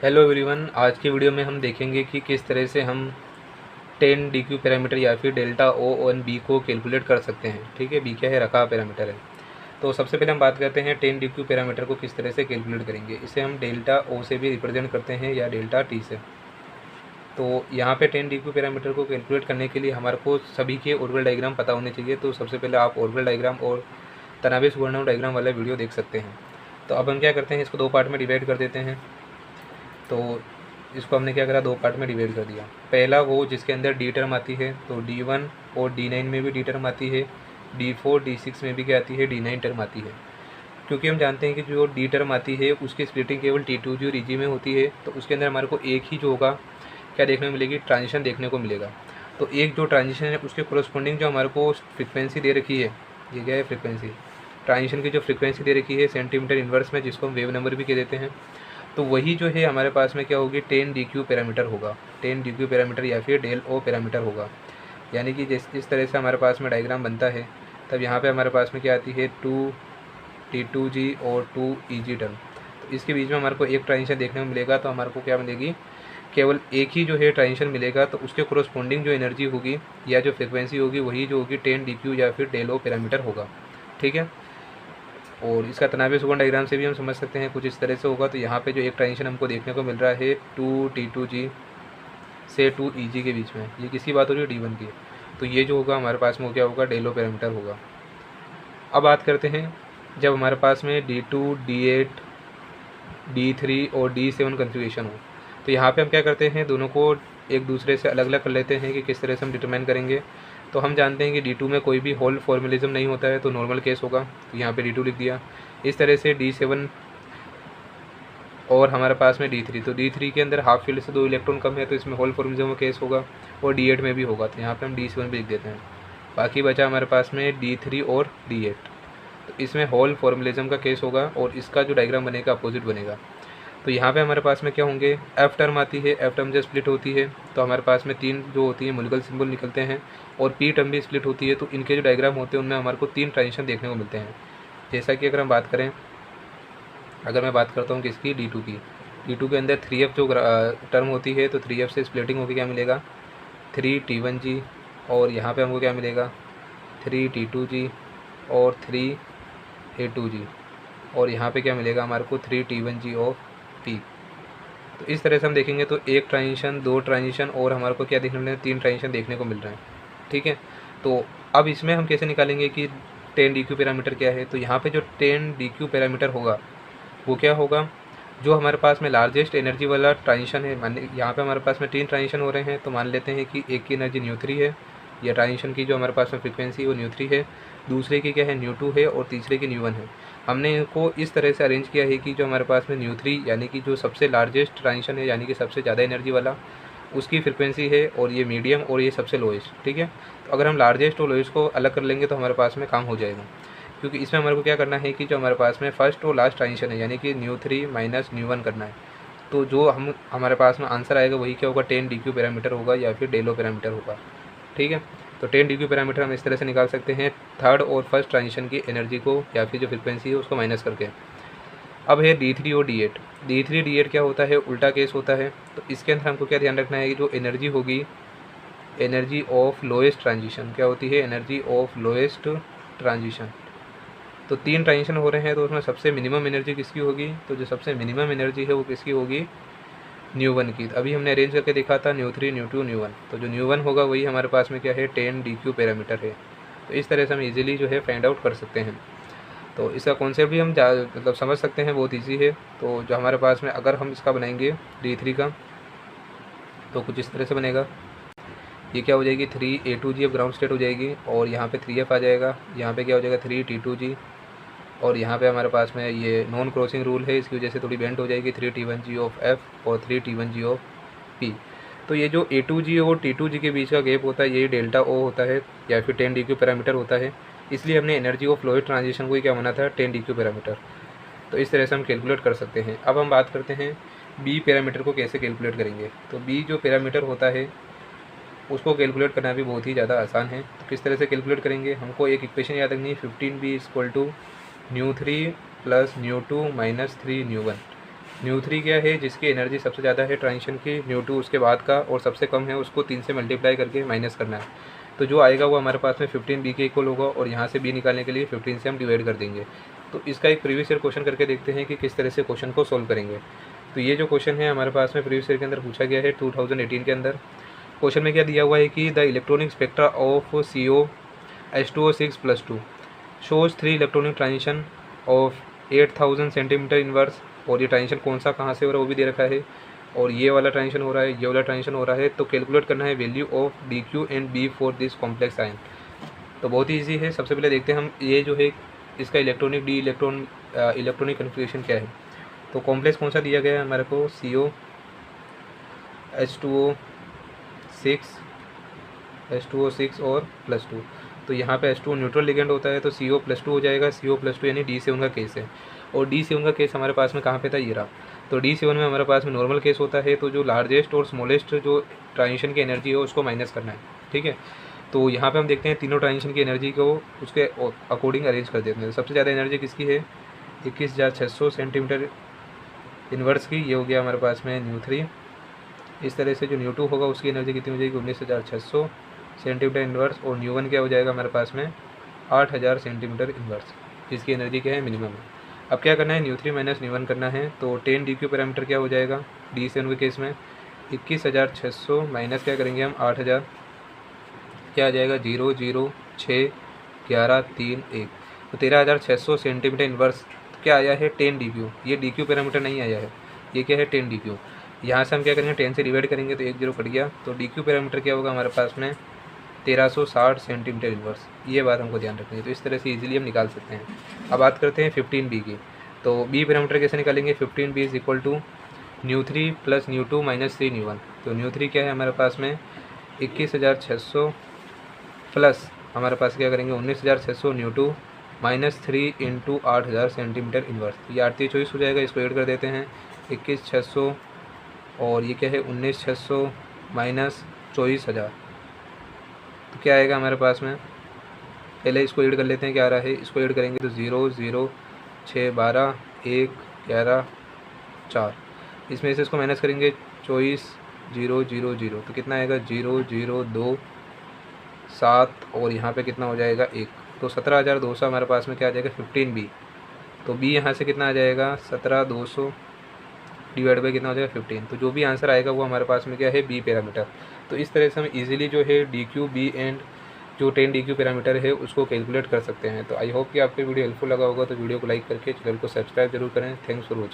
Hello everyone, आज की video में हम देखेंगे कि किस तरह से हम 10 डी क्यू पैरामीटर या फिर डेल्टा ओ और बी को कैलकुलेट कर सकते हैं। ठीक है, बी क्या है, रखा पैरामीटर है। तो सबसे पहले हम बात करते हैं 10 डी क्यू पैरामीटर को किस तरह से कैलकुलेट करेंगे। इसे हम डेल्टा ओ से भी रिप्रेजेंट करते हैं या डेल्टा टी से। तो यहाँ पे 10 डी क्यू पैरामीटर को कैलकुलेट करने के लिए हमारे को सभी के ऑर्बिटल डायग्राम पता होने चाहिए। तो सबसे पहले आप ऑर्बिटल डायग्राम और तनावे सुवर्णम डायग्राम वाला वीडियो देख सकते हैं। तो अब हम क्या करते हैं, इसको दो पार्ट में डिवाइड कर देते हैं। तो इसको हमने क्या करा, दो पार्ट में डिवाइड कर दिया। पहला वो जिसके अंदर डी टर्म आती है, तो D1 और D9 में भी डी टर्म आती है, D4 D6 में भी क्या आती है, D9 टर्म आती है। क्योंकि हम जानते हैं कि जो डी टर्म आती है उसकी स्प्लिटिंग केवल T2G और EG में होती है। तो उसके अंदर हमारे को एक ही जो होगा क्या देखने को मिलेगी, ट्रांजिशन देखने को मिलेगा। तो एक जो ट्रांजिशन है उसके कोरस्पॉन्डिंग जो हमारे को फ्रिक्वेंसी दे रखी है, ये क्या है, फ्रिक्वेंसी। ट्रांजिशन की जो फ्रिक्वेंसी दे रखी है सेंटीमीटर इन्वर्स में, जिसको हम वेव नंबर भी कह देते हैं। तो वही जो है हमारे पास में क्या होगी, 10 डी क्यू पैरामीटर होगा। 10 डी क्यू पैरामीटर या फिर डेल ओ पैरामीटर होगा। यानी कि जिस तरह से हमारे पास में डायग्राम बनता है, तब यहाँ पे हमारे पास में क्या आती है, 2 T2G और 2 EG टर्म। तो इसके बीच में हमारे को एक ट्रांजिशन देखने को मिलेगा। तो हमारे को क्या मिलेगी, केवल एक ही जो है ट्रांजिशन मिलेगा। तो उसके कोरस्पॉन्डिंग जो एनर्जी होगी या जो फ्रिक्वेंसी होगी वही जो होगी 10 डी क्यू या फिर डेल ओ पैरामीटर होगा। ठीक है, और इसका तनावे सुगन डायग्राम से भी हम समझ सकते हैं, कुछ इस तरह से होगा। तो यहाँ पे जो एक ट्रांजिशन हमको देखने को मिल रहा है 2 T2G से 2 EG के बीच में, ये किसकी बात हो रही है, D1 की। तो ये जो होगा हमारे पास में वो क्या होगा, डेलो पैरामीटर होगा। अब बात करते हैं जब हमारे पास में D2 D8 D3 और D7 कन्फिगरेशन हो। तो यहाँ पे हम क्या करते हैं, दोनों को एक दूसरे से अलग अलग कर लेते हैं कि किस तरह से हम डिटरमाइन करेंगे। तो हम जानते हैं कि D2 में कोई भी होल फॉर्मुलिज्म नहीं होता है, तो नॉर्मल केस होगा। तो यहाँ पे D2 लिख दिया। इस तरह से D7 और हमारे पास में D3, तो D3 के अंदर हाफ फील्ड से 2 इलेक्ट्रॉन कम है, तो इसमें होल फॉर्मुलिज्म का केस होगा। और D8 में भी होगा, तो यहाँ पे हम D7 भी लिख देते हैं। बाकी बचा हमारे पास में D3 और D8, तो इसमें होल फॉर्मुलिज्म का केस होगा और इसका जो डायग्राम बनेगा अपोजिट बनेगा। तो यहाँ पे हमारे पास में क्या होंगे, एफ टर्म आती है, एफ टर्म जब स्प्लिट होती है तो हमारे पास में 3 जो होती है मोलिकुलर सिंबल निकलते हैं। और पी टर्म भी स्प्लिट होती है, तो इनके जो डायग्राम होते हैं उनमें हमारे को 3 ट्रांजिशन देखने को मिलते हैं। जैसा कि अगर हम बात करें, अगर मैं बात करता हूँ किसकी, D2 की। D2 के अंदर 3F जो टर्म होती है, तो 3F से स्प्लिटिंग होकर क्या मिलेगा, 3T1G। और यहाँ पे हमको क्या मिलेगा, 3T2G और 3A2G। और यहाँ पे क्या मिलेगा हमारे को, 3T1G और P। तो इस तरह से हम देखेंगे तो एक ट्रांजिशन, दो ट्रांजिशन और हमारे को क्या देखने को मिल रहे हैं, 3 ट्रांजिशन देखने को मिल रहे हैं। ठीक है, तो अब इसमें हम कैसे निकालेंगे कि 10 डी क्यू पैरामीटर क्या है। तो यहाँ पे जो 10 डी क्यू पैरामीटर होगा वो क्या होगा, जो हमारे पास में लार्जेस्ट एनर्जी वाला ट्रांजिशन है। मान यहाँ पे हमारे पास में 3 ट्रांजिशन हो रहे हैं, तो मान लेते हैं कि एक की एनर्जी न्यू3 है, या ट्रांजिशन की जो हमारे पास में फ्रिक्वेंसी वो न्यू3 है, दूसरे की क्या है, न्यू2 है, और तीसरे की न्यू1 है। हमने इनको इस तरह से अरेंज किया है कि जो हमारे पास में न्यू3 यानी कि जो सबसे लार्जेस्ट ट्रांजिशन है, यानी कि सबसे ज़्यादा एनर्जी वाला, उसकी फ्रिक्वेंसी है, और ये मीडियम और ये सबसे लोएस्ट। ठीक है, तो अगर हम लार्जेस्ट और लोएस्ट को अलग कर लेंगे तो हमारे पास में काम हो जाएगा। क्योंकि इसमें हमारे को क्या करना है कि जो हमारे पास में फर्स्ट और लास्ट ट्रांजिशन है, यानी कि न्यू3 माइनस न्यू1 करना है। तो जो हमारे पास में आंसर आएगा वही क्या होगा, 10 डी क्यू पैरामीटर होगा या फिर डेलो पैरामीटर होगा। ठीक है, तो 10 डी क्यू पैरामीटर हम इस तरह से निकाल सकते हैं, थर्ड और फर्स्ट ट्रांजिशन की एनर्जी को या फिर जो फ्रिक्वेंसी है उसको माइनस करके। अब है D3 और D8। D3 D8 क्या होता है, उल्टा केस होता है। तो इसके अंदर हमको क्या ध्यान रखना है कि जो एनर्जी होगी, एनर्जी ऑफ लोएस्ट ट्रांजिशन क्या होती है, एनर्जी ऑफ लोएस्ट ट्रांजिशन। तो 3 ट्रांजिशन हो रहे हैं, तो उसमें सबसे मिनिमम एनर्जी किसकी होगी, तो जो सबसे मिनिमम एनर्जी है वो किसकी होगी, न्यू1 की। अभी हमने अरेंज करके देखा था न्यू3 न्यू2 न्यू1, तो जो न्यू1 होगा वही हमारे पास में क्या है, 10 डी क्यू पैरामीटर है। तो इस तरह से हम इजीली जो है फाइंड आउट कर सकते हैं। तो इसका कॉन्सेप्ट भी हम मतलब समझ सकते हैं, बहुत ईजी है। तो जो हमारे पास में अगर हम इसका बनाएंगे D3 का, तो कुछ इस तरह से बनेगा। ये क्या हो जाएगी, 3A2G अब ग्राउंड स्टेट हो जाएगी, और यहाँ पे 3F आ जाएगा। यहाँ पे क्या हो जाएगा, 3T2G, और यहाँ पे हमारे पास में ये नॉन क्रॉसिंग रूल है, इसकी वजह से थोड़ी बेंड हो जाएगी, 3T1G ऑफ F और 3T1G ऑफ P। तो ये जो A2G और T2G के बीच का गैप होता है, ये डेल्टा O होता है या फिर 10 डी क्यू पैरामीटर होता है। इसलिए हमने एनर्जी ऑफ फ्लूइड ट्रांजिशन को ही क्या माना था, 10 डी क्यू पैरामीटर। तो इस तरह से हम कैलकुलेट कर सकते हैं। अब हम बात करते हैं बी पैरामीटर को कैसे कैलकुलेट करेंगे। तो बी जो पैरामीटर होता है उसको कैलकुलेट करना भी बहुत ही ज़्यादा आसान है। तो किस तरह से कैलकुलेट करेंगे, हमको एक इक्वेशन याद रखनी है, 15B इक्वल टू न्यू3 प्लस न्यू2 माइनस 3 न्यू1। न्यू3 क्या है, जिसकी एनर्जी सबसे ज़्यादा है ट्रांजिशन की, न्यू2 उसके बाद का और सबसे कम है, उसको 3 से मल्टीप्लाई करके माइनस करना है। तो जो आएगा वो हमारे पास में 15 बी के इक्वल होगा और यहाँ से बी निकालने के लिए 15 से हम डिवाइड कर देंगे। तो इसका एक प्रीवियस ईयर क्वेश्चन करके देखते हैं कि किस तरह से क्वेश्चन को सोल्व करेंगे। तो ये जो क्वेश्चन है हमारे पास में प्रीवियस ईयर के अंदर पूछा गया है 2018 के अंदर। क्वेश्चन में क्या दिया हुआ है कि the electronic spectra of CO H2O6+2 shows 3 electronic transition of 8000 centimetre inverse. और ये ट्रांजिशन कौन सा कहाँ से हो रहा है वो भी दे रखा है, और ये वाला ट्रांजिशन हो रहा है, ये वाला ट्रांजिशन हो रहा है। तो कैलकुलेट करना है value of DQ and B for this complex ion. तो बहुत ही ईजी है। सबसे पहले देखते हैं हम ये जो है इसका इलेक्ट्रॉनिक कन्फिग्रेशन क्या है। तो कॉम्प्लेक्स कौन सा दिया गया है हमारे को, CO H2O6 और +2। तो यहाँ पे H2O न्यूट्रल लिगेंड होता है तो CO+2 हो जाएगा। CO+2 यानी D7 का केस है, और D7 का केस हमारे पास में कहाँ पे था, ये रहा। तो D7 में हमारे पास में नॉर्मल केस होता है, तो जो लार्जेस्ट और स्मॉलेस्ट जो ट्रांजिशन की एनर्जी है उसको माइनस करना है, ठीक है। तो यहाँ पे हम देखते हैं तीनों ट्रांजिशन की एनर्जी को उसके अकॉर्डिंग अरेंज कर देते हैं। सबसे ज़्यादा एनर्जी किसकी है, 21,600 सेंटीमीटर इन्वर्स की, ये हो गया हमारे पास में न्यू3। इस तरह से जो न्यू2 होगा उसकी एनर्जी कितनी हो जाएगी, 19,600 सेंटीमीटर इन्वर्स, और न्यू1 क्या हो जाएगा हमारे पास में 8,000 सेंटीमीटर इन्वर्स, जिसकी एनर्जी क्या है, मिनिमम है। अब क्या करना है, न्यू3 माइनस न्यू1 करना है। तो 10 DQ पैरामीटर क्या हो जाएगा D7 के केस में, 21,600 माइनस क्या करेंगे हम 8,000, क्या आ जाएगा 0 0 6 11 3 1। तो 13,600 सेंटीमीटर इन्वर्स क्या आया है 10 DQ। ये DQ पैरामीटर नहीं आया है, ये क्या है 10 DQ। यहाँ से हम क्या करेंगे 10 से डिवाइड करेंगे तो 1 0 कट गया। तो DQ पैरामीटर क्या होगा हमारे पास में 1360 सेंटीमीटर इन्वर्स। ये बात हमको ध्यान रखनी है। तो इस तरह से इजीली हम निकाल सकते हैं। अब बात करते हैं 15B की। तो B पैरामीटर कैसे निकालेंगे, 15B इज इक्वल टू न्यू3 प्लस न्यू2 माइनस 3 न्यू1। तो न्यू3 क्या है हमारे पास में 21,600 प्लस हमारे पास क्या करेंगे 19,600 न्यू2 माइनस 3 इंटू 8,000 सेंटीमीटर इन्वर्स। ये 8 24 हो जाएगा, इसको ऐड कर देते हैं 21,600 और ये क्या है 19,600 माइनस 24,000। तो क्या आएगा हमारे पास में, पहले इसको ऐड कर लेते हैं क्या आ रहा है, इसको ऐड करेंगे तो 0 0 6 12 1 11 4। इसमें से इसको माइनस करेंगे 24 0 0 0। तो कितना आएगा 0 0 2 7 और यहाँ पे कितना हो जाएगा 1। तो 17,200 हमारे पास में क्या आ जाएगा 15B। तो B यहाँ से कितना आ जाएगा 17,200 डिवाइड बाई कितना हो जाएगा 15। तो जो भी आंसर आएगा वो हमारे पास में क्या है B पैरामीटर। तो इस तरह से हम इजीली जो है DQ B एंड जो 10 DQ पैरामीटर है उसको कैलकुलेट कर सकते हैं। तो आई होप कि आपको वीडियो हेल्पफुल लगा होगा। तो वीडियो को लाइक करके चैनल को सब्सक्राइब जरूर करें। Thanks for watching.